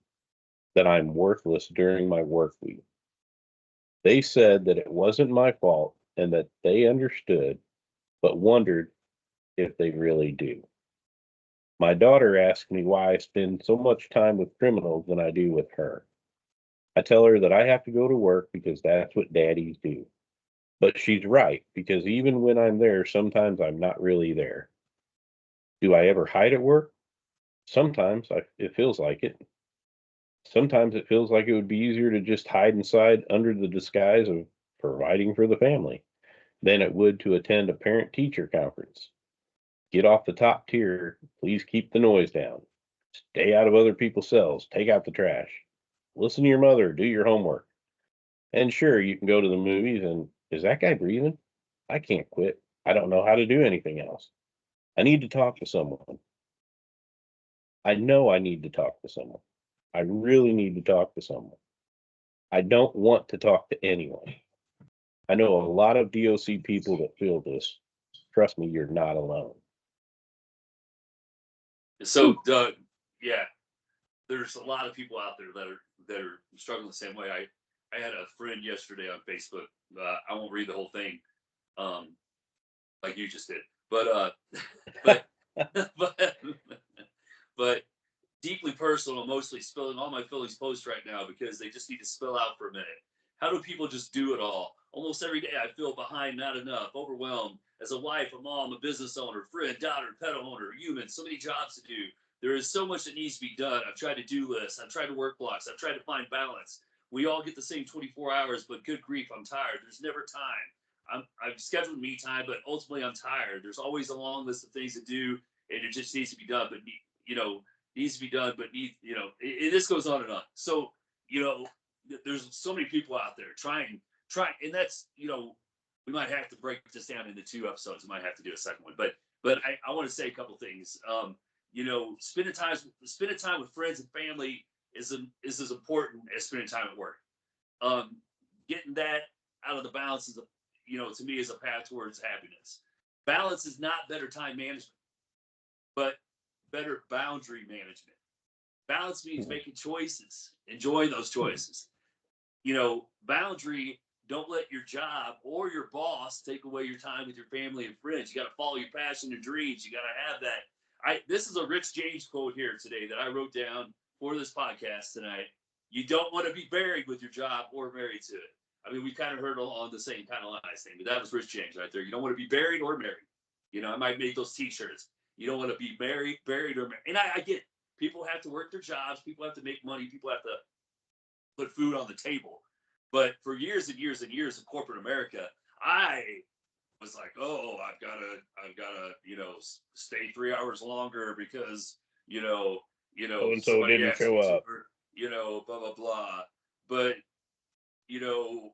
that I'm worthless during my work week. They said that it wasn't my fault and that they understood, but wondered if they really do. My daughter asks me why I spend so much time with criminals than I do with her. I tell her that I have to go to work because that's what daddies do. But she's right, because even when I'm there, sometimes I'm not really there. Do I ever hide at work? Sometimes it feels like it. Sometimes it feels like it would be easier to just hide inside under the disguise of providing for the family than it would to attend a parent teacher conference. Get off the top tier. Please keep the noise down. Stay out of other people's cells. Take out the trash. Listen to your mother. Do your homework. And sure, you can go to the movies and is that guy breathing? I can't quit. I don't know how to do anything else. I need to talk to someone. I know I need to talk to someone. I really need to talk to someone. I don't want to talk to anyone. I know a lot of DOC people that feel this. Trust me, you're not alone. So, Doug, yeah, there's a lot of people out there that are struggling the same way. I had a friend yesterday on Facebook. I won't read the whole thing, um, like you just did, but but but deeply personal, mostly spilling all my feelings post right now because they just need to spill out for a minute. How do people just do it all? Almost every day I feel behind, not enough, overwhelmed. As a wife, a mom, a business owner, friend, daughter, pet owner, human, so many jobs to do. There is so much that needs to be done. I've tried to do lists. I've tried to work blocks. I've tried to find balance. We all get the same 24 hours, but good grief, I'm tired. There's never time. I've scheduled me time, but ultimately I'm tired. There's always a long list of things to do, and it just needs to be done. But you know, needs to be done, but this goes on and on. So, you know, there's so many people out there trying, and that's, we might have to break this down into 2 episodes. We might have to do a second one, but I want to say a couple things. Spending time with friends and family is as important as spending time at work. Um, Getting that out of the balance is to me is a path towards happiness. Balance is not better time management, but better boundary management. Balance means making choices, enjoying those choices. Boundary, don't let your job or your boss take away your time with your family and friends. You got to follow your passion and dreams. You got to have that. This is a Rich James quote here today that I wrote down for this podcast tonight. You don't want to be buried with your job or married to it. I mean, we kind of heard on the same kind of lines thing, but that was Rich James right there. You don't want to be buried or married. I might make those T-shirts. You don't want to be married, buried, or married. And I get it. People have to work their jobs. People have to make money. People have to put food on the table. But for years and years and years of corporate America, I was like, oh, I've gotta, stay 3 hours longer because, So and so somebody didn't asked show me to, up. or, blah, blah, blah. But, you know,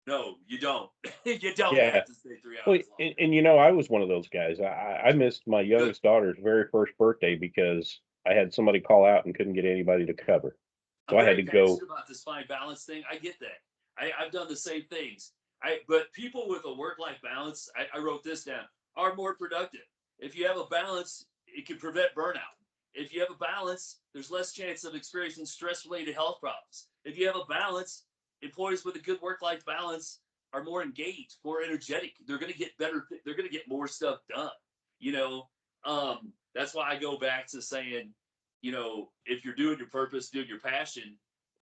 no, you don't. You don't Yeah. have to stay three Well, hours longer. and I was one of those guys. I missed my Good. youngest daughter's very first birthday because I had somebody call out and couldn't get anybody to cover. So I'm I had very to go. passionate about this fine balance thing. I get that. I've done the same things. But people with a work-life balance, I wrote this down, are more productive. If you have a balance, it can prevent burnout. If you have a balance, there's less chance of experiencing stress-related health problems. If you have a balance, employees with a good work-life balance are more engaged, more energetic. They're going to get better. They're going to get more stuff done. That's why I go back to saying, if you're doing your purpose, doing your passion,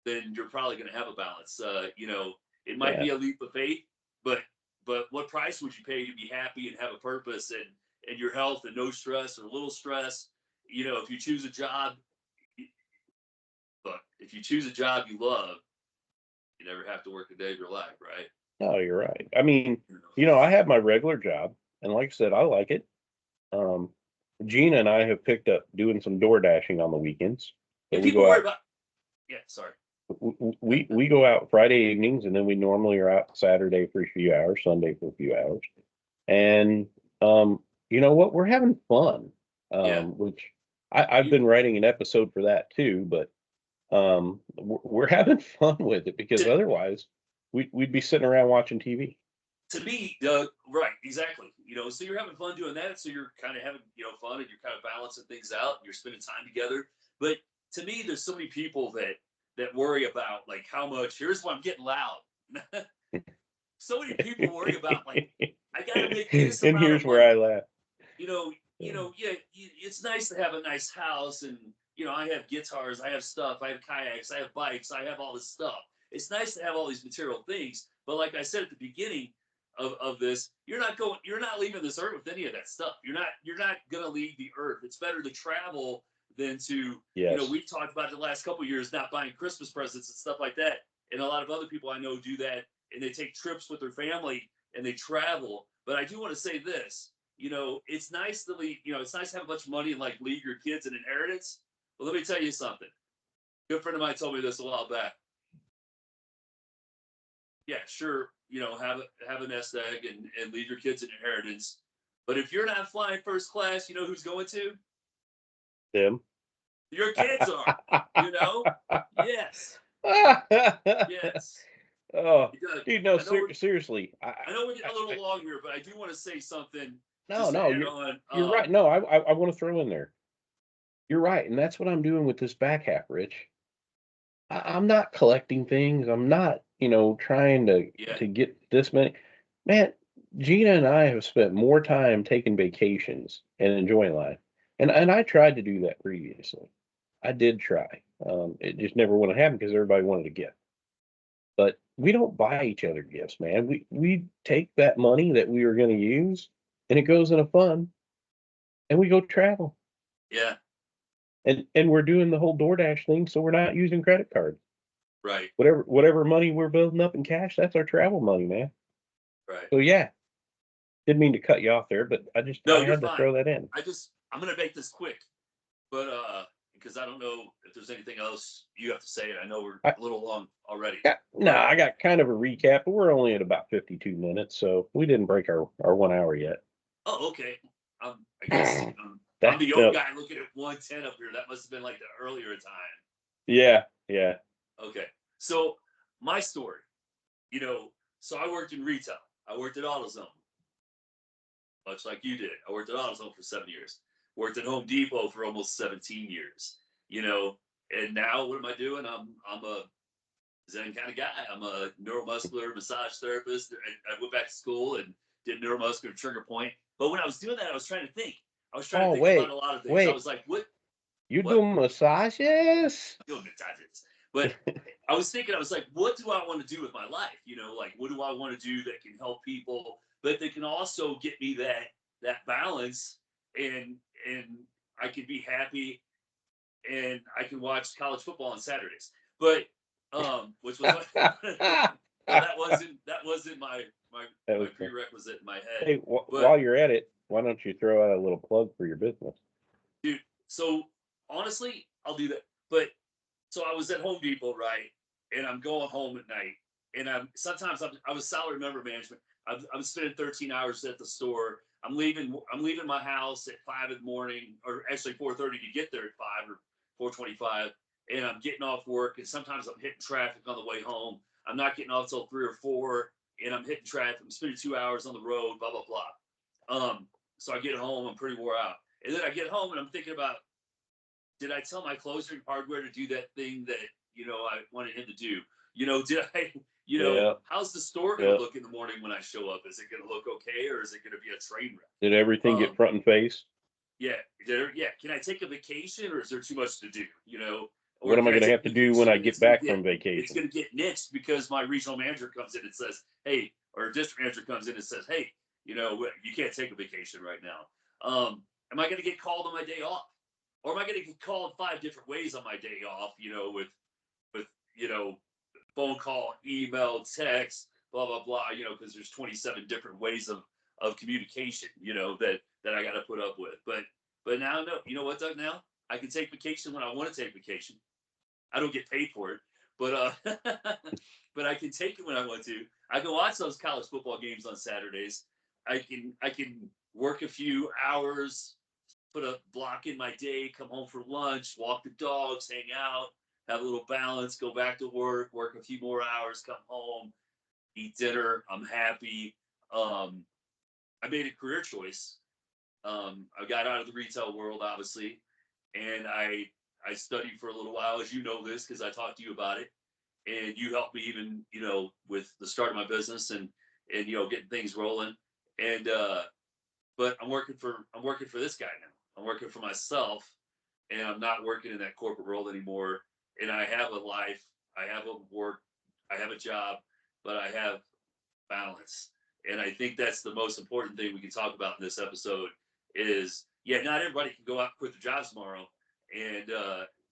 then you're probably going to have a balance. It might Yeah, be a leap of faith, but what price would you pay to be happy and have a purpose and your health and no stress or little stress? If you choose a job, look, if you choose a job you love, you never have to work a day of your life, right? no, you're right. I mean, I have my regular job, and like I said, I like it. Um, Gina and I have picked up doing some door dashing on the weekends. So And we people go worry out. about, yeah, sorry. We go out Friday evenings, and then we normally are out Saturday for a few hours, Sunday for a few hours. And you know what? We're having fun. Yeah. Which I've You, been writing an episode for that too, but we're having fun with it because to, otherwise we'd be sitting around watching TV. to me, Doug, right, exactly. so you're having fun doing that. So you're kind of having, fun, and you're kind of balancing things out and you're spending time together. But to me, there's so many people that worry about like how much, here's why I'm getting loud. So many people worry about like, I got to make this And amount of here's where money. I laugh. Yeah, it's nice to have a nice house, and I have guitars, I have stuff, I have kayaks, I have bikes, I have all this stuff. It's nice to have all these material things, but like I said at the beginning of this, you're not leaving this earth with any of that stuff. You're not gonna leave the earth. It's better to travel than to, Yes. we've talked about the last couple of years not buying Christmas presents and stuff like that. And a lot of other people I know do that, and they take trips with their family and they travel. But I do want to say this, it's nice to leave, it's nice to have a bunch of money and like leave your kids an inheritance. But let me tell you something. A good friend of mine told me this a while back. Yeah, sure, have a nest egg and leave your kids an inheritance. But if you're not flying first class, you know who's going to? Them. Your kids are, Yes. Yes. Oh, Because dude, no, I know seriously. I know we're getting a little long here, but I do want to say something No, just to no, add on. you're right. No, I want to throw in there. You're right, and that's what I'm doing with this back half, Rich. I'm not collecting things. I'm not, trying Yeah, to get this many. Man, Gina and I have spent more time taking vacations and enjoying life, and I tried to do that previously. I did try. It just never would have happened because everybody wanted a gift. But we don't buy each other gifts, man. We take that money that we were going to use, and it goes in a fund, and we go travel. yeah, And we're doing the whole DoorDash thing, so we're not using credit cards. right, Whatever money we're building up in cash, that's our travel money, man. right. So yeah, didn't mean to cut you off there, but No, I you're had to fine. throw that in. I'm gonna make this quick, but because I don't know if there's anything else you have to say, and I know we're I a little long already. got no, But I got kind of a recap, but we're only at about 52 minutes, so we didn't break our 1 hour yet. oh, okay. I guess I'm That the old no, guy looking at 110 up here. That must have been like the earlier time. yeah, yeah. Okay, so my story, you know, so I worked in retail. I worked at AutoZone, much like you did. I worked at AutoZone for 7 years. Worked at Home Depot for almost 17 years. You know, and now what am I doing? I'm a Zen kind of guy. I'm a neuromuscular massage therapist. I went back to school and did neuromuscular trigger point. But when I was doing that, I was trying to think. I was trying to Oh think about wait, a lot of things. I wait. was like, what You what doing massages? doing massages? But I was thinking, I was like, what do I want to do with my life? Like what do I want to do that can help people, but that can also get me that balance, and and I can be happy, and I can watch college football on Saturdays. But which was like, well, that wasn't my Okay. prerequisite in my head. Hey, But while you're at it, why don't you throw out a little plug for your business? dude, so honestly, I'll do that. But so I was at Home Depot, right? And I'm going home at night, and I was salary member management. I'm spending 13 hours at the store. I'm leaving my house at 5 in the morning, or actually 4:30 to get there at 5 or 4:25, and I'm getting off work. And sometimes I'm hitting traffic on the way home. I'm not getting off till 3 or 4, and I'm hitting traffic. I'm spending 2 hours on the road. Blah blah blah. So I get home. I'm pretty wore out, and then I get home and I'm thinking about, did I tell my closer in hardware to do that thing that I wanted him to do? Did I? Yeah, How's the store going to yeah. look in the morning when I show up? Is it going to look okay, or is it going to be a train Did wreck? everything get front and face? Yeah, yeah. Can I take a vacation, or is there too much to do? What Or am can I I going to take have a to do when vacation I and get back from it's vacation? gonna get nixed because my regional manager comes in and says, "Hey," or a district manager comes in and says, "Hey, you can't take a vacation right now." Am I going to get called on my day off? Or am I going to get called 5 different ways on my day off? With phone call, email, text, blah blah blah. Because there's 27 different ways of communication. That I got to put up with. But now, no. You know what, Doug? Now I can take vacation when I want to take vacation. I don't get paid for it, but but I can take it when I want to. I can watch those college football games on Saturdays. I can work a few hours, put a block in my day, come home for lunch, walk the dogs, hang out, have a little balance, go back to work a few more hours, come home, eat dinner. I'm happy. Um, I made a career choice. I got out of the retail world, obviously, and I studied for a little while, as you know this, because I talked to you about it, and you helped me even, with the start of my business and getting things rolling. And but I'm working for this guy now. I'm working for myself, and I'm not working in that corporate world anymore. And I have a life, I have a work, I have a job, but I have balance. And I think that's the most important thing we can talk about in this episode is, yeah, not everybody can go out and quit their jobs tomorrow. And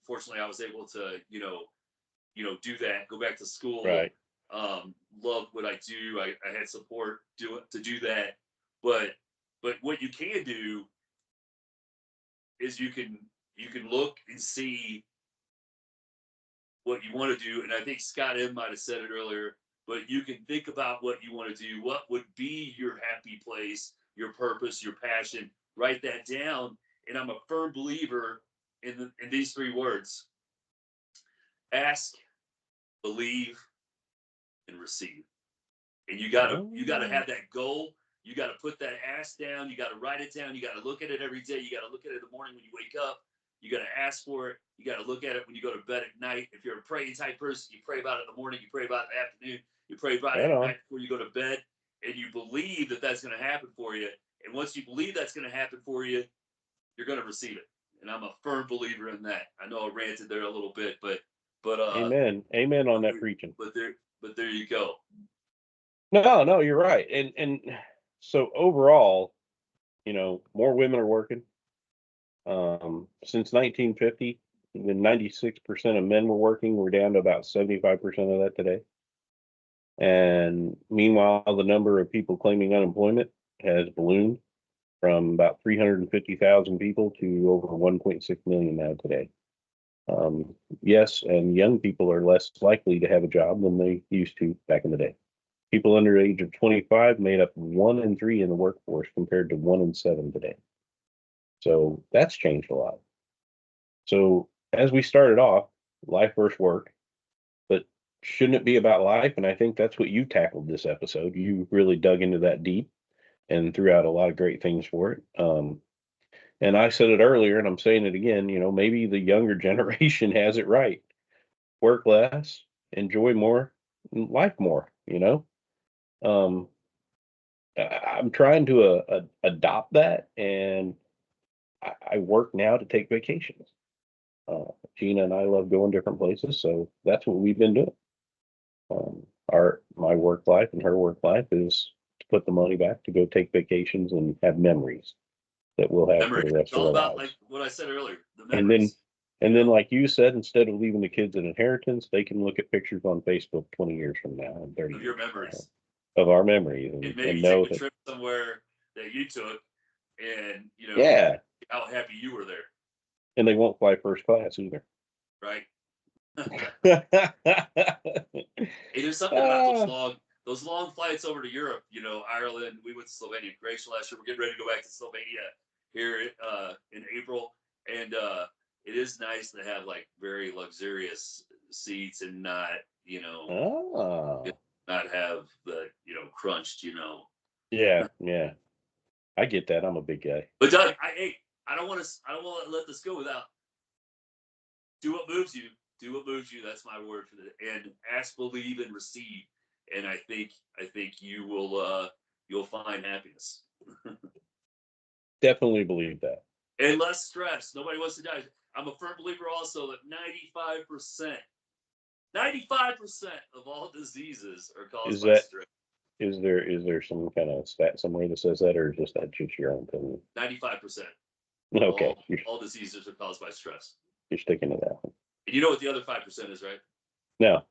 fortunately, I was able to, do that, go back to school, Right. love what I do. I had support to do that. But what you can do is you can look and see what you want to do. And I think Scott M might have said it earlier, but you can think about what you want to do. What would be your happy place, your purpose, your passion? Write that down. And I'm a firm believer in these three words: ask, believe, and receive. And you gotta Oh, have that goal. You gotta put that ask down. You gotta write it down. You gotta look at it every day. You gotta look at it in the morning when you wake up. You gotta ask for it. You gotta look at it when you go to bed at night. If you're a praying type person, you pray about it in the morning. You pray about it in the afternoon. You pray about it right at on. night before you go to bed, and you believe that that's going to happen for you. And once you believe that's going to happen for you, you're going to receive it. And I'm a firm believer in that. I know I ranted there a little bit, but Amen. Amen on but that there, preaching. but there you go. No, no, you're right. And so overall, more women are working. Since 1950, when 96% of men were working, we're down to about 75% of that today. And meanwhile, the number of people claiming unemployment has ballooned from about 350,000 people to over 1.6 million now today. Yes, and young people are less likely to have a job than they used to back in the day. People under the age of 25 made up 1 in 3 in the workforce compared to 1 in 7 today. So that's changed a lot. So as we started off, life versus work, but shouldn't it be about life? And I think that's what you tackled this episode. You really dug into that deep and threw out a lot of great things for it. And I said it earlier, and I'm saying it again. Maybe the younger generation has it right. Work less, enjoy more, life more. Um, I'm trying to adopt that, and I work now to take vacations. Gina and I love going different places, so that's what we've been doing. Our my work life and her work life is to put the money back to go take vacations and have memories that we'll have for Memories. the It's rest of all our about, like lives. what I said earlier, the And then, memories. You know, like you said, instead of leaving the kids an inheritance, they can look at pictures on Facebook 20 years from now and 30 of your years from now memories, of our memories, and and maybe take know a that, trip somewhere that you took, and yeah, how happy you were there, and they won't fly first class either. right? Ah, Hey, there's something about those long flights over to Europe. Ireland. We went to Slovenia, Croatia last year. We're getting ready to go back to Slovenia here in April, and it is nice to have like very luxurious seats and not ah, not have the crunched. yeah, yeah. I get that. I'm a big guy. But Doug, I don't want to let this go without do what moves you. Do what moves you. That's my word for the and ask, believe, and receive. And I think you'll find happiness Definitely believe that. and less stress. Nobody wants to die. I'm a firm believer also that 95% of all diseases are caused Is by that stress. is there some kind of stat somewhere that says that, or is just that just your own opinion? 95% of Okay, all you're all diseases are caused by stress. you're sticking to that one. And you know what the other 5% is, right? No.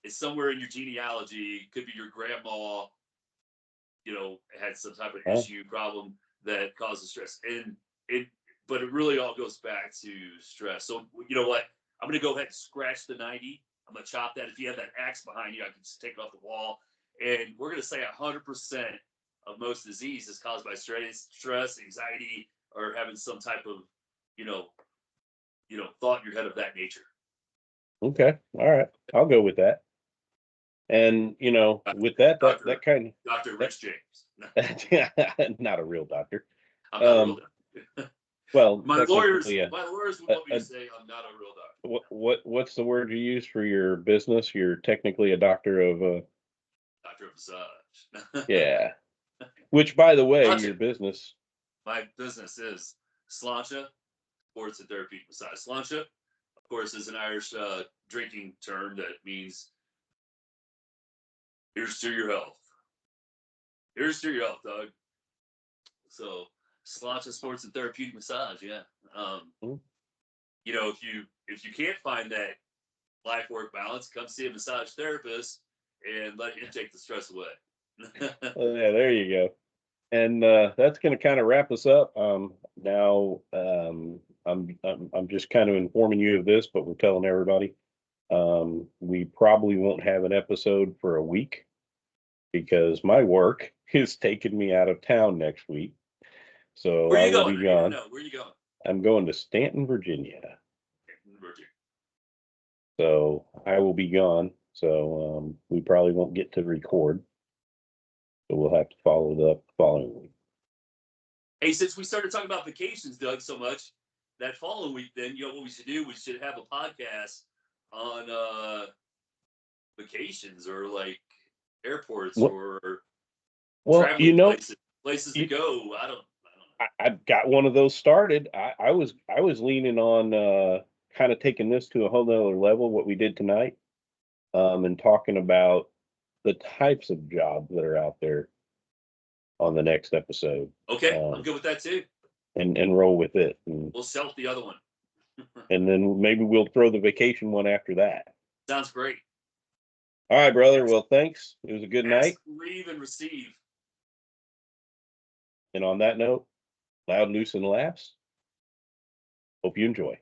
It's somewhere in your genealogy. Could be your grandma, had some type of Huh? issue, problem that causes stress. And it, but it really all goes back to stress. So you know what? I'm gonna go ahead and scratch the 90. I'm gonna chop that. If you have that axe behind you, I can just take it off the wall. And we're gonna say 100% of most disease is caused by stress, anxiety, or having some type of, you know, thought in your head of that nature. Okay. All right. I'll go with that. And with that Doctor kind of Doctor that Rich James. Not a real doctor. I'm not a real Um, doctor. well, my lawyers, technically, my lawyers would a, want me a, to say I'm not a real doctor. what's the word you use for your business? You're technically a doctor of Doctor of massage. yeah. Which, by the way, Sláinte. your business. My business is Sláinte, sports and therapeutic massage. Sláinte, of course, is an Irish drinking term that means here's to your health. Here's to your health, dog. So Sláinte sports and therapeutic massage, yeah. Mm. You know, if you can't find that life work balance, come see a massage therapist and let him take the stress away. Oh, yeah, there you go. And that's going to kind of wrap us up. Now, I'm just kind of informing you of this, but we're telling everybody. We probably won't have an episode for a week because my work is taking me out of town next week. So Where I you will going? be I need to gone. know. Where you going? I'm going to Stanton, Virginia. Virginia. So I will be gone. So we probably won't get to record. So we'll have to follow it up the following week. Hey, since we started talking about vacations, Doug, so much, that following week, then, you know what we should do? We should have a podcast on vacations or like airports Well, or well, traveling places to you, go. I don't know. I've got one of those started. I was leaning on kind of taking this to a whole nother level, what we did tonight, and talking about the types of jobs that are out there on the next episode. Okay, I'm Um, good with that too. and roll with it. And We'll shelf the other one. and then maybe we'll throw the vacation one after that. Sounds great. All right, brother. Well, thanks. It was a good Ask, night. leave, and receive. And on that note, loud, loose, and laughs. Hope you enjoy.